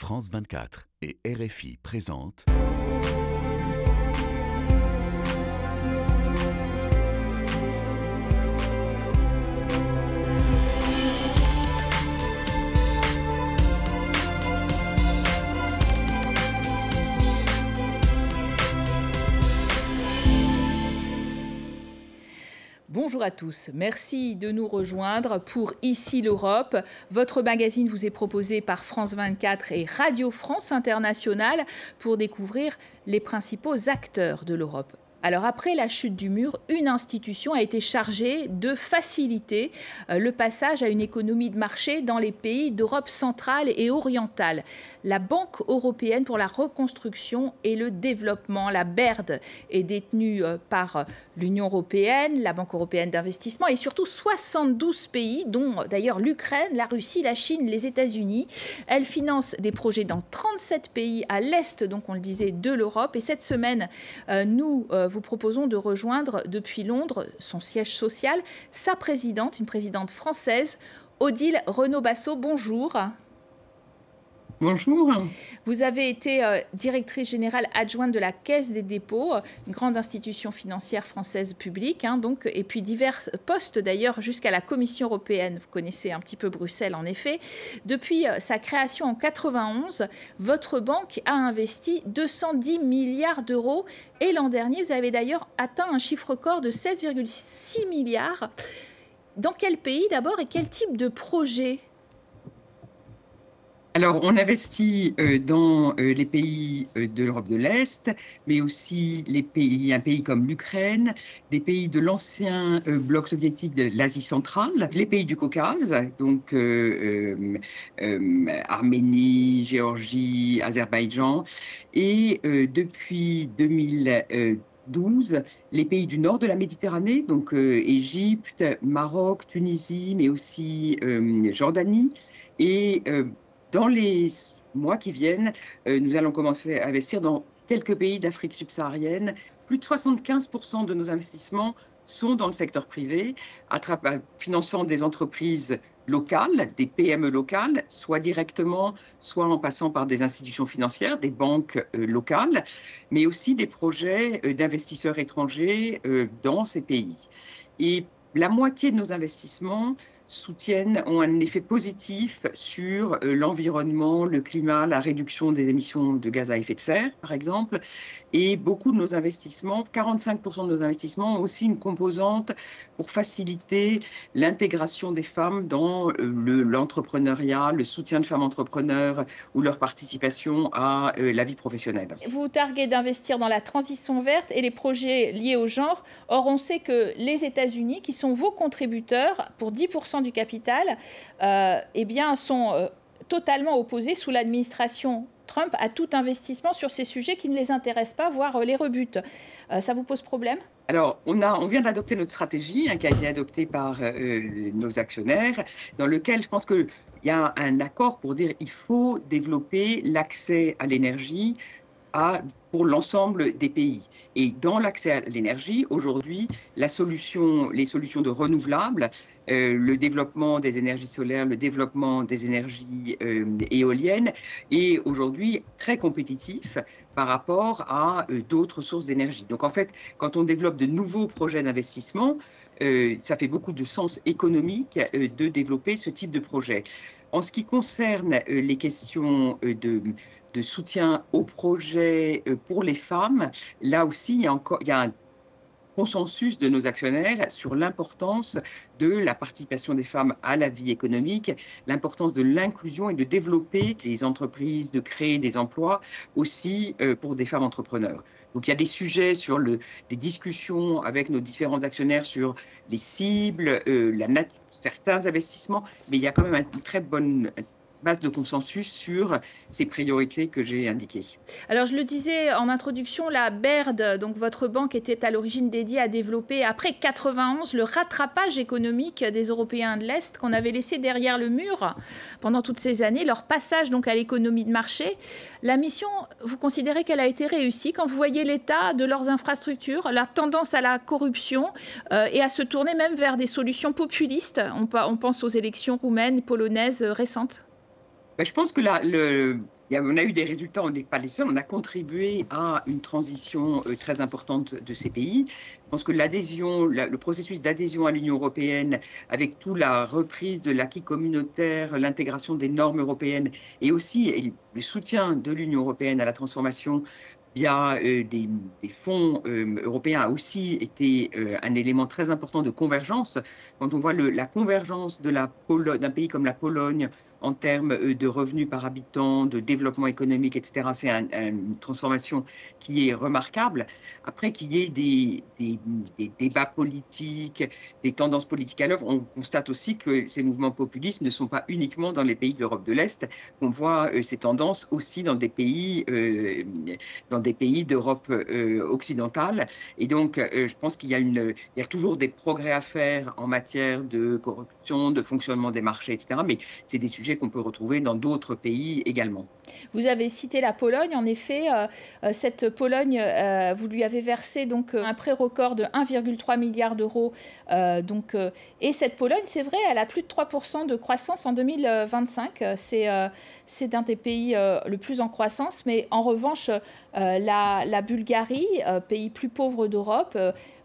France 24 et RFI présentent Bonjour à tous, merci de nous rejoindre pour Ici l'Europe. Votre magazine vous est proposé par France 24 et Radio France Internationale pour découvrir les principaux acteurs de l'Europe. Alors après la chute du mur, une institution a été chargée de faciliter le passage à une économie de marché dans les pays d'Europe centrale et orientale. La Banque européenne pour la reconstruction et le développement, la BERD, est détenue par l'Union européenne, la Banque européenne d'investissement et surtout 72 pays, dont d'ailleurs l'Ukraine, la Russie, la Chine, les États-Unis. Elle finance des projets dans 37 pays à l'est, donc on le disait, de l'Europe. Et cette semaine, nous vous proposons de rejoindre depuis Londres, son siège social, sa présidente, une présidente française, Odile Renaud-Bassot. Bonjour. Bonjour. Vous avez été directrice générale adjointe de la Caisse des dépôts, une grande institution financière française publique, et puis divers postes d'ailleurs jusqu'à la Commission européenne. Vous connaissez un petit peu Bruxelles en effet. Depuis sa création en 91, votre banque a investi 210 milliards d'euros et l'an dernier, vous avez d'ailleurs atteint un chiffre record de 16,6 milliards. Dans quel pays d'abord et quel type de projet ? Alors, on investit dans les pays de l'Europe de l'Est, mais aussi un pays comme l'Ukraine, des pays de l'ancien bloc soviétique de l'Asie centrale, les pays du Caucase, donc Arménie, Géorgie, Azerbaïdjan, et depuis 2012, les pays du nord de la Méditerranée, donc Égypte, Maroc, Tunisie, mais aussi Jordanie, et dans les mois qui viennent, nous allons commencer à investir dans quelques pays d'Afrique subsaharienne. Plus de 75% de nos investissements sont dans le secteur privé, finançant des entreprises locales, des PME locales, soit directement, soit en passant par des institutions financières, des banques locales, mais aussi des projets d'investisseurs étrangers dans ces pays. Et la moitié de nos investissements ont un effet positif sur l'environnement, le climat, la réduction des émissions de gaz à effet de serre, par exemple. Et beaucoup de nos investissements, 45% de nos investissements, ont aussi une composante pour faciliter l'intégration des femmes dans l'entrepreneuriat, le soutien de femmes entrepreneurs ou leur participation à la vie professionnelle. Vous targuez d'investir dans la transition verte et les projets liés au genre. Or, on sait que les États-Unis, qui sont vos contributeurs pour 10% du capital, sont totalement opposés sous l'administration Trump à tout investissement sur ces sujets qui ne les intéressent pas, voire les rebutent. Ça vous pose problème ? Alors, on vient d'adopter notre stratégie qui a été adoptée par nos actionnaires, dans lequel je pense qu'il y a un accord pour dire qu'il faut développer l'accès à l'énergie pour l'ensemble des pays. Et dans l'accès à l'énergie, aujourd'hui, les solutions de renouvelables, le développement des énergies solaires, le développement des énergies éoliennes est aujourd'hui très compétitif par rapport à d'autres sources d'énergie. Donc en fait, quand on développe de nouveaux projets d'investissement, ça fait beaucoup de sens économique de développer ce type de projet. En ce qui concerne les questions de soutien aux projets pour les femmes, là aussi, il y a un consensus de nos actionnaires sur l'importance de la participation des femmes à la vie économique, l'importance de l'inclusion et de développer des entreprises, de créer des emplois aussi pour des femmes entrepreneurs. Donc il y a des sujets des discussions avec nos différents actionnaires sur les cibles, certains investissements, mais il y a quand même une très bonne base de consensus sur ces priorités que j'ai indiquées. Alors, je le disais en introduction, la BERD, donc votre banque, était à l'origine dédiée à développer, après 91, le rattrapage économique des Européens de l'Est qu'on avait laissé derrière le mur pendant toutes ces années, leur passage donc à l'économie de marché. La mission, vous considérez qu'elle a été réussie quand vous voyez l'état de leurs infrastructures, la tendance à la corruption et à se tourner même vers des solutions populistes. On pense aux élections roumaines, polonaises récentes. Je pense que on a eu des résultats, on n'est pas les seuls, on a contribué à une transition très importante de ces pays. Je pense que le processus d'adhésion à l'Union européenne, avec toute la reprise de l'acquis communautaire, l'intégration des normes européennes et aussi le soutien de l'Union européenne à la transformation via des fonds européens a aussi été un élément très important de convergence. Quand on voit la convergence d'un pays comme la Pologne en termes de revenus par habitant, de développement économique, etc., c'est une transformation qui est remarquable. Après qu'il y ait des débats politiques, des tendances politiques à l'œuvre, on constate aussi que ces mouvements populistes ne sont pas uniquement dans les pays de l'Europe de l'Est. On voit ces tendances aussi dans des pays d'Europe occidentale. Et donc, je pense qu'il y a toujours des progrès à faire en matière de corruption, de fonctionnement des marchés, etc. Mais c'est des sujets qu'on peut retrouver dans d'autres pays également. Vous avez cité la Pologne. En effet, cette Pologne, vous lui avez versé donc un prêt record de 1,3 milliard d'euros. Et cette Pologne, c'est vrai, elle a plus de 3% de croissance en 2025. C'est un des pays le plus en croissance. Mais en revanche, la Bulgarie, pays plus pauvre d'Europe,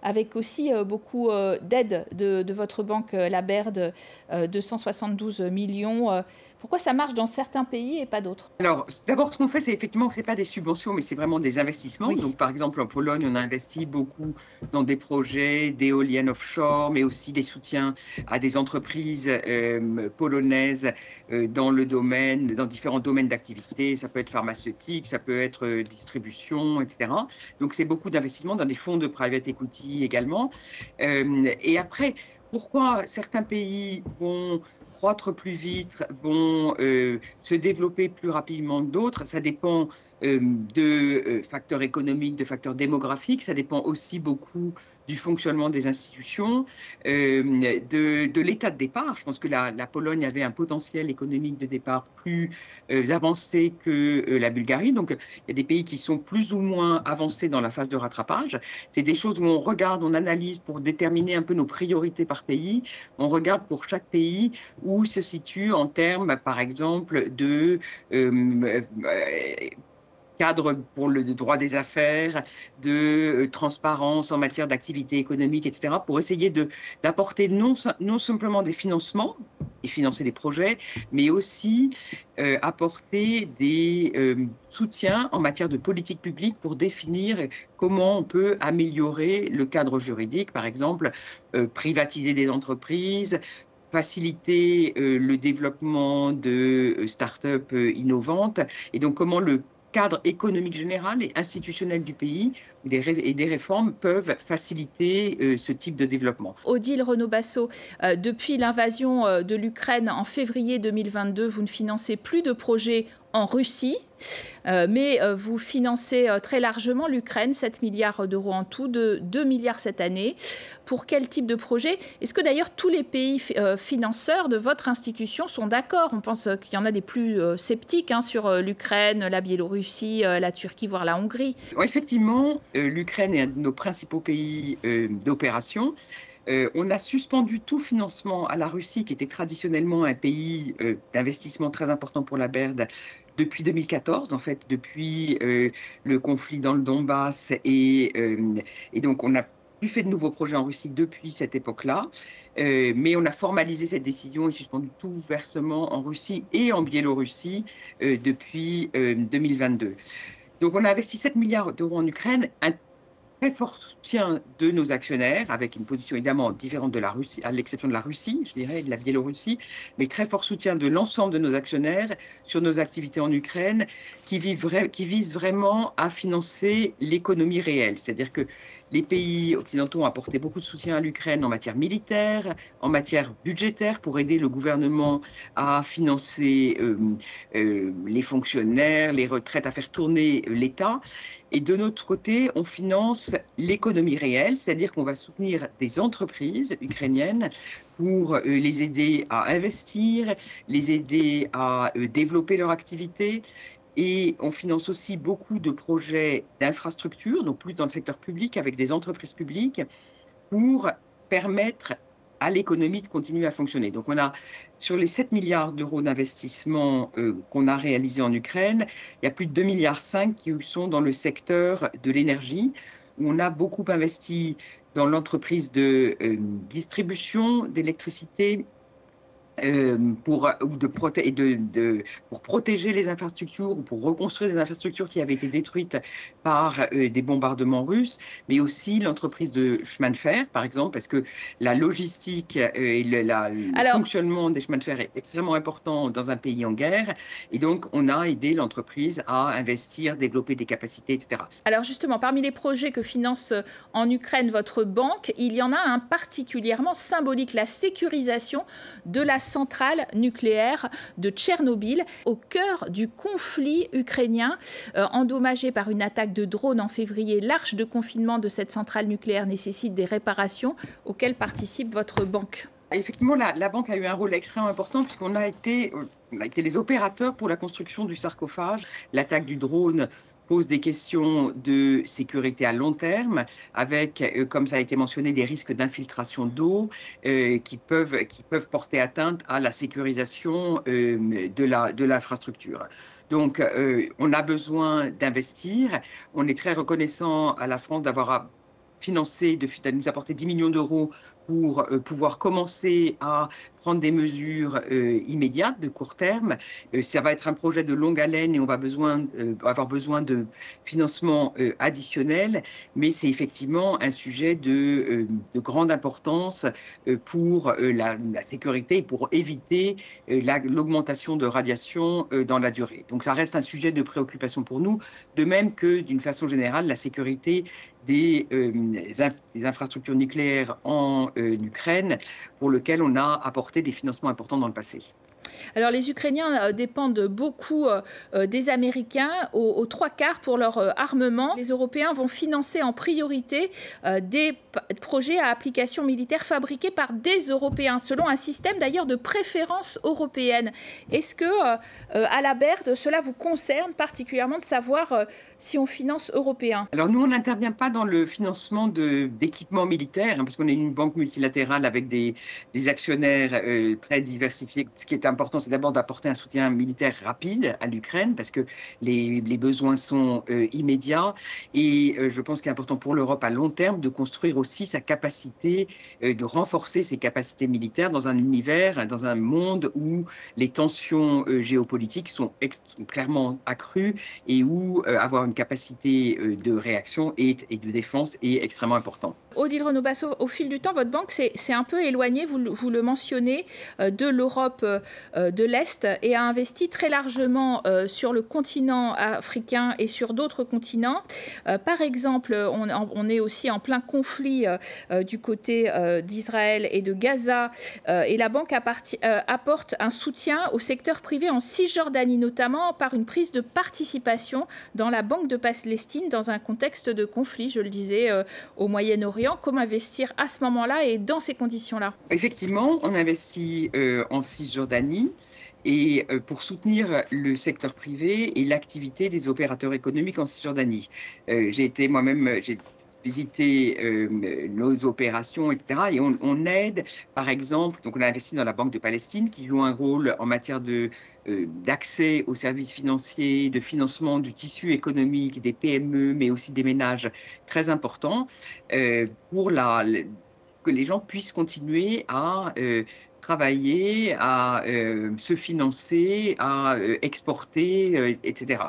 avec aussi beaucoup d'aide de votre banque, la BERD, 272 millions. Pourquoi ça marche dans certains pays et pas d'autres? Alors, d'abord, ce qu'on fait, c'est effectivement, ce n'est pas des subventions, mais c'est vraiment des investissements. Oui. Donc, par exemple, en Pologne, on a investi beaucoup dans des projets d'éoliennes offshore, mais aussi des soutiens à des entreprises polonaises dans différents domaines d'activité. Ça peut être pharmaceutique, ça peut être distribution, etc. Donc, c'est beaucoup d'investissements dans des fonds de private equity également. Et après, pourquoi certains pays vont croître plus vite, vont se développer plus rapidement que d'autres? Ça dépend de facteurs économiques, de facteurs démographiques, ça dépend aussi beaucoup du fonctionnement des institutions, de l'état de départ. Je pense que la Pologne avait un potentiel économique de départ plus avancé que la Bulgarie. Donc, il y a des pays qui sont plus ou moins avancés dans la phase de rattrapage. C'est des choses où on regarde, on analyse pour déterminer un peu nos priorités par pays. On regarde pour chaque pays où se situe en termes, par exemple, de cadre pour le droit des affaires, de transparence en matière d'activité économique, etc., pour essayer d'apporter non simplement des financements et financer des projets, mais aussi apporter des soutiens en matière de politique publique pour définir comment on peut améliorer le cadre juridique, par exemple, privatiser des entreprises, faciliter le développement de start-up innovantes, et donc comment le cadre économique général et institutionnel du pays et des réformes peuvent faciliter ce type de développement. Odile Renaud-Bassot, depuis l'invasion de l'Ukraine en février 2022, vous ne financez plus de projets en Russie, mais vous financez très largement l'Ukraine, 7 milliards d'euros en tout, de 2 milliards cette année. Pour quel type de projet? Est-ce que d'ailleurs tous les pays financeurs de votre institution sont d'accord? On pense qu'il y en a des plus sceptiques sur l'Ukraine, la Biélorussie, la Turquie, voire la Hongrie. Effectivement, l'Ukraine est un de nos principaux pays d'opération. On a suspendu tout financement à la Russie, qui était traditionnellement un pays d'investissement très important pour la BERD, depuis 2014, en fait, depuis le conflit dans le Donbass. Et donc, on n'a plus fait de nouveaux projets en Russie depuis cette époque-là. Mais on a formalisé cette décision et suspendu tout versement en Russie et en Biélorussie depuis 2022. Donc, on a investi 7 milliards d'euros en Ukraine, un très fort soutien de nos actionnaires, avec une position évidemment différente de la Russie, à l'exception de la Russie, je dirais, et de la Biélorussie, mais très fort soutien de l'ensemble de nos actionnaires sur nos activités en Ukraine, qui visent vraiment à financer l'économie réelle. C'est-à-dire que les pays occidentaux ont apporté beaucoup de soutien à l'Ukraine en matière militaire, en matière budgétaire, pour aider le gouvernement à financer les fonctionnaires, les retraites, à faire tourner l'État. Et de notre côté, on finance l'économie réelle, c'est-à-dire qu'on va soutenir des entreprises ukrainiennes pour les aider à investir, les aider à développer leur activité. Et on finance aussi beaucoup de projets d'infrastructure, donc plus dans le secteur public, avec des entreprises publiques, pour permettre à l'économie de continuer à fonctionner. Donc on a, sur les 7 milliards d'euros d'investissement qu'on a réalisés en Ukraine, il y a plus de 2,5 milliards qui sont dans le secteur de l'énergie, où on a beaucoup investi dans l'entreprise de distribution d'électricité pour protéger les infrastructures ou pour reconstruire des infrastructures qui avaient été détruites par des bombardements russes, mais aussi l'entreprise de chemin de fer, par exemple, parce que la logistique et le Alors, fonctionnement des chemins de fer est extrêmement important dans un pays en guerre. Et donc, on a aidé l'entreprise à investir, développer des capacités, etc. Alors justement, parmi les projets que finance en Ukraine votre banque, il y en a un particulièrement symbolique, la sécurisation de la centrale nucléaire de Tchernobyl, au cœur du conflit ukrainien, endommagé par une attaque de drone en février. L'arche de confinement de cette centrale nucléaire nécessite des réparations auxquelles participe votre banque. Effectivement, la banque a eu un rôle extrêmement important puisqu'on a été les opérateurs pour la construction du sarcophage. L'attaque du drone pose des questions de sécurité à long terme, avec, comme ça a été mentionné, des risques d'infiltration d'eau qui peuvent porter atteinte à la sécurisation de l'infrastructure. Donc, on a besoin d'investir. On est très reconnaissant à la France d'avoir financé, de nous apporter 10 millions d'euros pour pouvoir commencer à prendre des mesures immédiates, de court terme. Ça va être un projet de longue haleine et on va avoir besoin de financement additionnel, mais c'est effectivement un sujet de grande importance pour la sécurité et pour éviter l'augmentation de radiation dans la durée. Donc ça reste un sujet de préoccupation pour nous, de même que d'une façon générale, la sécurité des infrastructures nucléaires en Ukraine, pour lequel on a apporté des financements importants dans le passé. Alors les Ukrainiens dépendent beaucoup des Américains, aux 3/4 pour leur armement. Les Européens vont financer en priorité des projets à application militaire fabriqués par des Européens, selon un système d'ailleurs de préférence européenne. Est-ce que, à la Baird, cela vous concerne particulièrement de savoir si on finance européen? Alors nous, on n'intervient pas dans le financement d'équipements militaires, hein, parce qu'on est une banque multilatérale avec des actionnaires très diversifiés. Ce qui est important, c'est d'abord d'apporter un soutien militaire rapide à l'Ukraine, parce que les besoins sont immédiats. Et je pense qu'il est important pour l'Europe à long terme de construire aussi sa capacité, de renforcer ses capacités militaires dans un univers, dans un monde où les tensions géopolitiques sont clairement accrues et où avoir une capacité de réaction et de défense est extrêmement important. Odile Renaud-Basso, au fil du temps, votre banque s'est un peu éloignée, vous le mentionnez, de l'Europe de l'Est et a investi très largement sur le continent africain et sur d'autres continents. Par exemple, on est aussi en plein conflit du côté d'Israël et de Gaza et la banque apporte un soutien au secteur privé en Cisjordanie, notamment par une prise de participation dans la Banque de Palestine dans un contexte de conflit, je le disais, au Moyen-Orient. Comment investir à ce moment-là et dans ces conditions-là? Effectivement, on investit en Cisjordanie et pour soutenir le secteur privé et l'activité des opérateurs économiques en Cisjordanie. J'ai visité nos opérations, etc. Et on aide, par exemple, donc on a investi dans la Banque de Palestine qui joue un rôle en matière d'accès aux services financiers, de financement du tissu économique, des PME, mais aussi des ménages très importants pour que les gens puissent continuer à travailler, à se financer, à exporter, etc.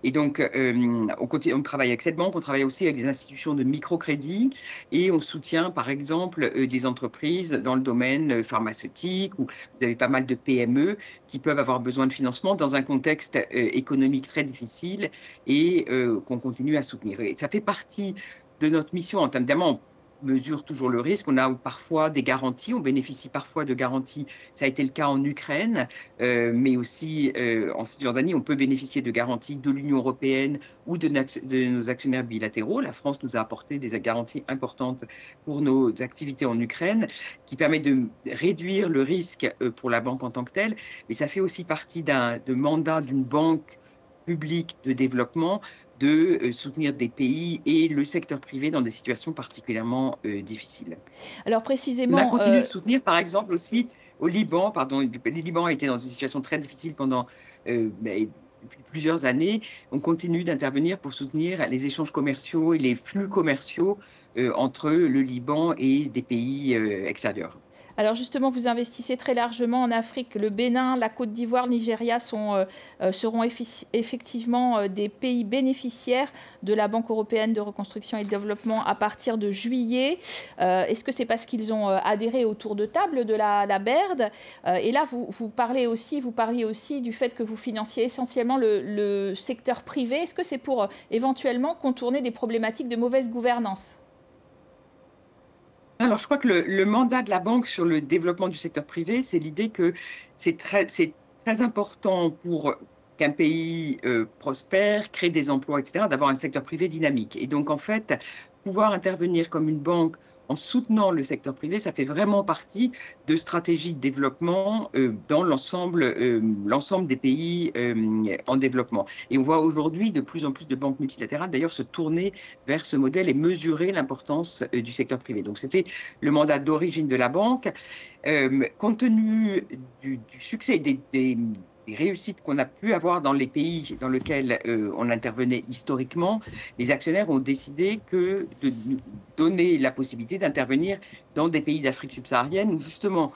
Et donc, on travaille avec cette banque, on travaille aussi avec des institutions de microcrédit et on soutient, par exemple, des entreprises dans le domaine pharmaceutique où vous avez pas mal de PME qui peuvent avoir besoin de financement dans un contexte économique très difficile et qu'on continue à soutenir. Et ça fait partie de notre mission en termes d'évidemment, mesure toujours le risque. On a parfois des garanties, on bénéficie parfois de garanties. Ça a été le cas en Ukraine, mais aussi en Cisjordanie, on peut bénéficier de garanties de l'Union européenne ou de nos actionnaires bilatéraux. La France nous a apporté des garanties importantes pour nos activités en Ukraine, qui permet de réduire le risque pour la banque en tant que telle, mais ça fait aussi partie de mandat d'une banque publiques de développement de soutenir des pays et le secteur privé dans des situations particulièrement difficiles. Alors On a précisément, continué de soutenir, par exemple, aussi au Liban, pardon, le Liban a été dans une situation très difficile pendant depuis plusieurs années. On continue d'intervenir pour soutenir les échanges commerciaux et les flux commerciaux entre le Liban et des pays extérieurs. alors justement, vous investissez très largement en Afrique. Le Bénin, la Côte d'Ivoire, le Nigeria seront effectivement des pays bénéficiaires de la Banque européenne de reconstruction et de développement à partir de juillet. Est-ce que c'est parce qu'ils ont adhéré au tour de table de la BERD? Et là, vous parliez aussi du fait que vous financiez essentiellement le secteur privé. Est-ce que c'est pour éventuellement contourner des problématiques de mauvaise gouvernance? Alors, je crois que le mandat de la banque sur le développement du secteur privé, c'est l'idée que c'est très important pour qu'un pays prospère, crée des emplois, etc., d'avoir un secteur privé dynamique. Et donc, en fait, pouvoir intervenir comme une banque en soutenant le secteur privé, ça fait vraiment partie de stratégies de développement dans l'ensemble des pays en développement. Et on voit aujourd'hui de plus en plus de banques multilatérales d'ailleurs se tourner vers ce modèle et mesurer l'importance du secteur privé. Donc c'était le mandat d'origine de la banque. Compte tenu du succès des réussites qu'on a pu avoir dans les pays dans lesquels on intervenait historiquement, les actionnaires ont décidé de nous donner la possibilité d'intervenir dans des pays d'Afrique subsaharienne où justement,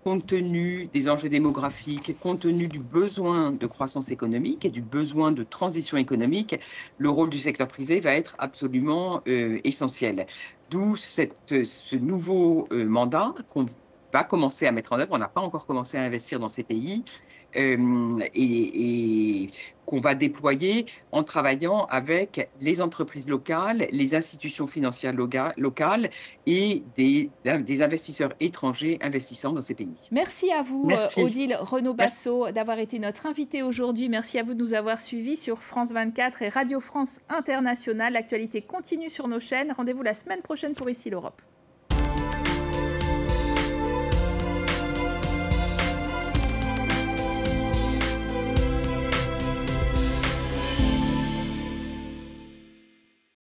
compte tenu des enjeux démographiques, compte tenu du besoin de croissance économique et du besoin de transition économique, le rôle du secteur privé va être absolument essentiel. D'où ce nouveau mandat qu'on va commencer à mettre en œuvre. On n'a pas encore commencé à investir dans ces pays et qu'on va déployer en travaillant avec les entreprises locales, les institutions financières locales et des investisseurs étrangers investissant dans ces pays. Merci à vous, Merci. Odile Merci. Renaud-Basso, d'avoir été notre invitée aujourd'hui. Merci à vous de nous avoir suivis sur France 24 et Radio France Internationale. L'actualité continue sur nos chaînes. Rendez-vous la semaine prochaine pour Ici l'Europe.